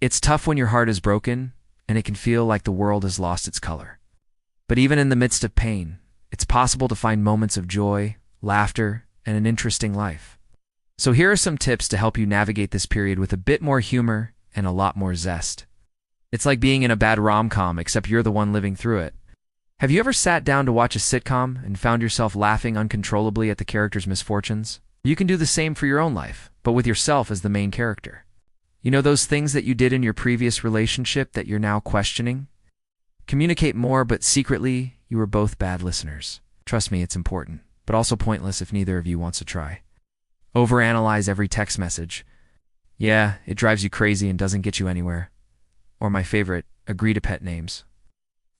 It's tough when your heart is broken, and it can feel like the world has lost its color. But even in the midst of pain, it's possible to find moments of joy, laughter, and an interesting life. So here are some tips to help you navigate this period with a bit more humor and a lot more zest. It's like being in a bad rom-com, except you're the one living through it. Have you ever sat down to watch a sitcom and found yourself laughing uncontrollably at the character's misfortunes? You can do the same for your own life, but with yourself as the main character. You know those things that you did in your previous relationship that you're now questioning? Communicate more, but secretly, you were both bad listeners. Trust me, it's important, but also pointless if neither of you wants to try. Overanalyze every text message. Yeah, it drives you crazy and doesn't get you anywhere. Or my favorite, agree to pet names.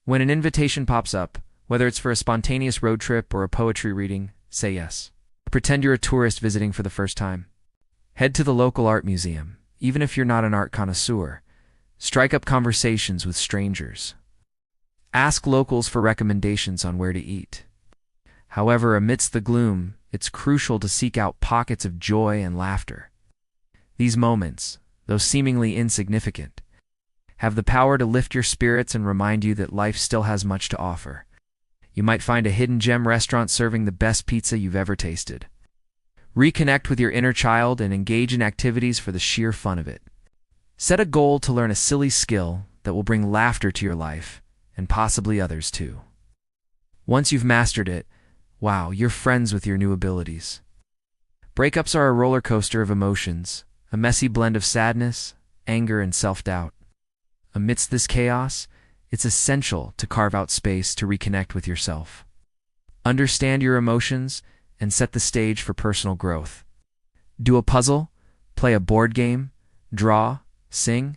When an invitation pops up, whether it's for a spontaneous road trip or a poetry reading, say yes. Pretend you're a tourist visiting for the first time. Head to the local art museum, even if you're not an art connoisseur. Strike up conversations with strangers. Ask locals for recommendations on where to eat. However, amidst the gloom, it's crucial to seek out pockets of joy and laughter. These moments, though seemingly insignificant, have the power to lift your spirits and remind you that life still has much to offer. You might find a hidden gem restaurant serving the best pizza you've ever tasted. Reconnect with your inner child and engage in activities for the sheer fun of it. Set a goal to learn a silly skill that will bring laughter to your life, and possibly others too. Once you've mastered it, wow, you're friends with your new abilities. Breakups are a roller coaster of emotions, a messy blend of sadness, anger, and self-doubt. Amidst this chaos, it's essential to carve out space to reconnect with yourself. Understand your emotions and set the stage for personal growth. Do a puzzle, play a board game, draw, sing.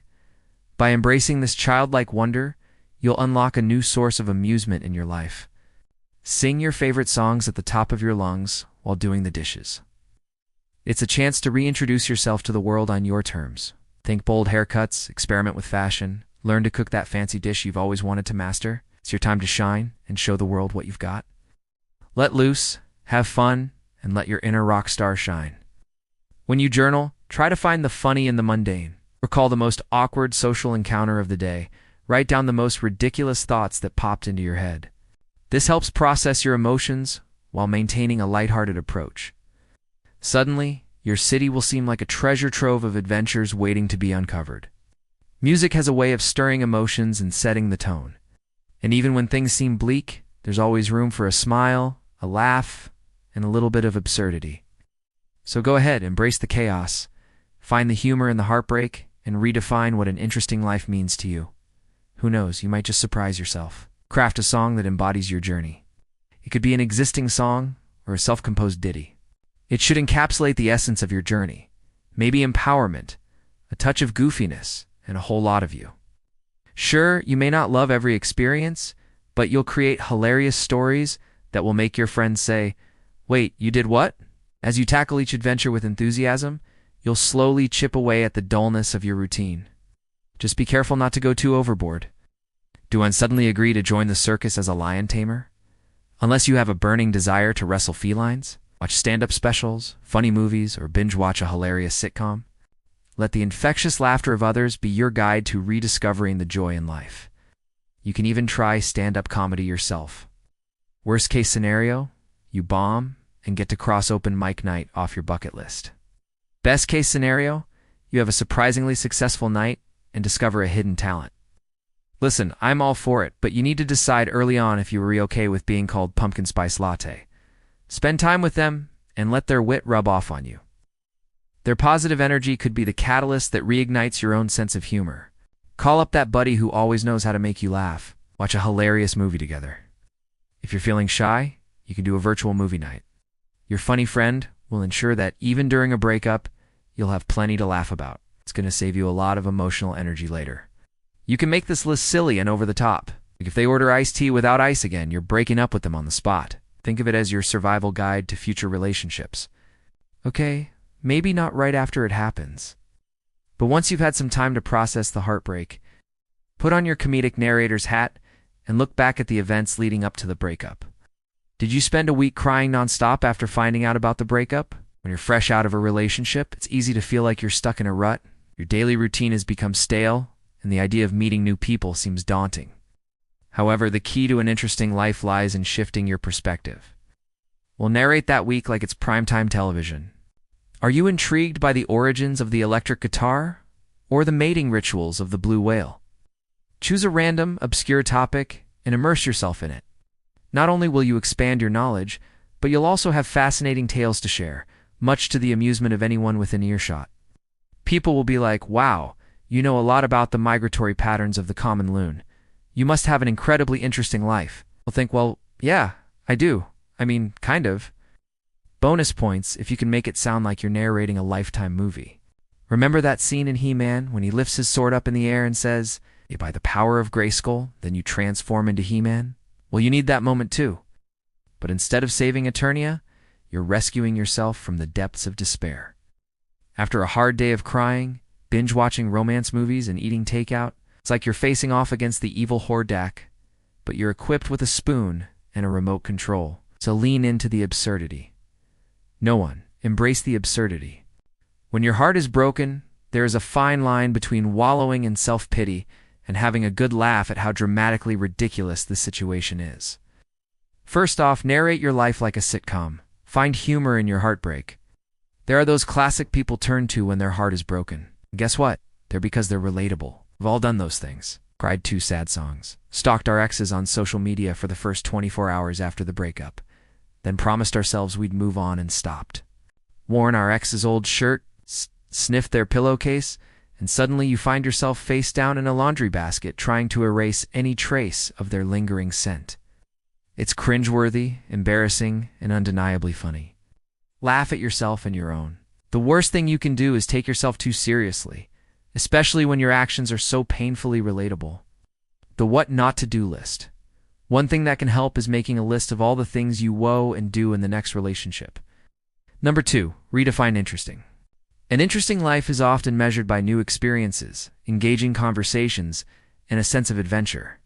By embracing this childlike wonder, you'll unlock a new source of amusement in your life. Sing your favorite songs at the top of your lungs while doing the dishes. It's a chance to reintroduce yourself to the world on your terms. Think bold haircuts, experiment with fashion, learn to cook that fancy dish you've always wanted to master. It's your time to shine and show the world what you've got. Let loose, have fun, and let your inner rock star shine. When you journal, try to find the funny in the mundane. Recall the most awkward social encounter of the day. Write down the most ridiculous thoughts that popped into your head. This helps process your emotions while maintaining a lighthearted approach. Suddenly, your city will seem like a treasure trove of adventures waiting to be uncovered. Music has a way of stirring emotions and setting the tone. And even when things seem bleak, there's always room for a smile, a laugh, and a little bit of absurdity. So go ahead, embrace the chaos, find the humor in the heartbreak, and redefine what an interesting life means to you. Who knows, you might just surprise yourself. Craft a song that embodies your journey. It could be an existing song or a self-composed ditty. It should encapsulate the essence of your journey. Maybe empowerment, a touch of goofiness, and a whole lot of you. Sure, you may not love every experience, but you'll create hilarious stories that will make your friends say, "Wait, you did what?" As you tackle each adventure with enthusiasm, you'll slowly chip away at the dullness of your routine. Just be careful not to go too overboard. Do one suddenly agree to join the circus as a lion tamer? Unless you have a burning desire to wrestle felines, watch stand-up specials, funny movies, or binge-watch a hilarious sitcom. Let the infectious laughter of others be your guide to rediscovering the joy in life. You can even try stand-up comedy yourself. Worst-case scenario, you bomb and get to cross open mic night off your bucket list. Best-case scenario, you have a surprisingly successful night and discover a hidden talent. Listen, I'm all for it, but you need to decide early on if you were okay with being called pumpkin spice latte. Spend time with them and let their wit rub off on you. Their positive energy could be the catalyst that reignites your own sense of humor. Call up that buddy who always knows how to make you laugh. Watch a hilarious movie together. If you're feeling shy, you can do a virtual movie night. Your funny friend will ensure that even during a breakup, you'll have plenty to laugh about. It's going to save you a lot of emotional energy later. You can make this list silly and over the top. Like if they order iced tea without ice again, you're breaking up with them on the spot. Think of it as your survival guide to future relationships. Okay, maybe not right after it happens. But once you've had some time to process the heartbreak, put on your comedic narrator's hat and look back at the events leading up to the breakup. Did you spend a week crying nonstop after finding out about the breakup? When you're fresh out of a relationship, it's easy to feel like you're stuck in a rut, Your daily routine has become stale, and the idea of meeting new people seems daunting. However, the key to an interesting life lies in shifting your perspective. We'll narrate that week like it's primetime television. Are you intrigued by the origins of the electric guitar or the mating rituals of the blue whale? Choose a random, obscure topic and immerse yourself in it. Not only will you expand your knowledge, but you'll also have fascinating tales to share, much to the amusement of anyone within earshot. People will be like, wow, you know a lot about the migratory patterns of the common loon. You must have an incredibly interesting life. You'll think, well, yeah, I do. I mean, kind of. Bonus points if you can make it sound like you're narrating a Lifetime movie. Remember that scene in He-Man when he lifts his sword up in the air and says, by the power of Grayskull, then you transform into He-Man? Well, you need that moment too. But instead of saving Eternia, you're rescuing yourself from the depths of despair. After a hard day of crying, binge-watching romance movies and eating takeout, it's like you're facing off against the evil Hordak, but you're equipped with a spoon and a remote control. So lean into the absurdity. No one. Embrace the absurdity. When your heart is broken, there is a fine line between wallowing in self-pity and having a good laugh at how dramatically ridiculous the situation is. First off, narrate your life like a sitcom. Find humor in your heartbreak. There are those classic people turn to when their heart is broken. And guess what? They're because they're relatable. We've all done those things. Cried 2 sad songs. Stalked our exes on social media for the first 24 hours after the breakup. Then promised ourselves we'd move on and stopped. Worn our ex's old shirt, sniffed their pillowcase, and suddenly you find yourself face down in a laundry basket trying to erase any trace of their lingering scent. It's cringeworthy, embarrassing, and undeniably funny. Laugh at yourself and your own. The worst thing you can do is take yourself too seriously, especially when your actions are so painfully relatable. The what not to do list. One thing that can help is making a list of all the things you woe and do in the next relationship. Number 2, redefine interesting. An interesting life is often measured by new experiences, engaging conversations, and a sense of adventure.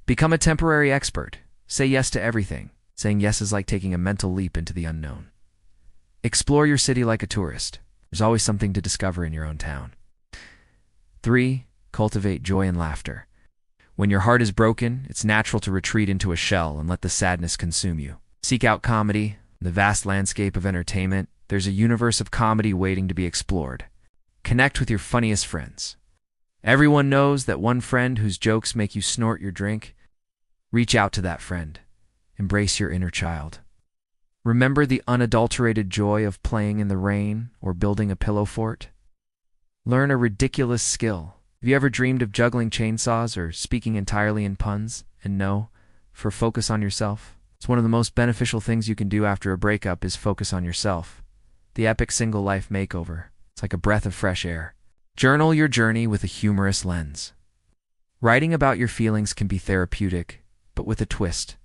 Become a temporary expert. Say yes to everything. Saying yes is like taking a mental leap into the unknown. Explore your city like a tourist. There's always something to discover in your own town. 3, cultivate joy and laughter. When your heart is broken, it's natural to retreat into a shell and let the sadness consume you. Seek out comedy. In the vast landscape of entertainment, there's a universe of comedy waiting to be explored. Connect with your funniest friends. Everyone knows that one friend whose jokes make you snort your drink. Reach out to that friend. Embrace your inner child. Remember the unadulterated joy of playing in the rain or building a pillow fort. Learn a ridiculous skill. Have you ever dreamed of juggling chainsaws or speaking entirely in puns? And no, focus on yourself. It's one of the most beneficial things you can do after a breakup is focus on yourself. The epic single life makeover. It's like a breath of fresh air. Journal your journey with a humorous lens. Writing about your feelings can be therapeutic, but with a twist.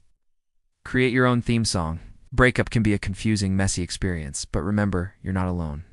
Create your own theme song. Breakup can be a confusing, messy experience, but remember, you're not alone.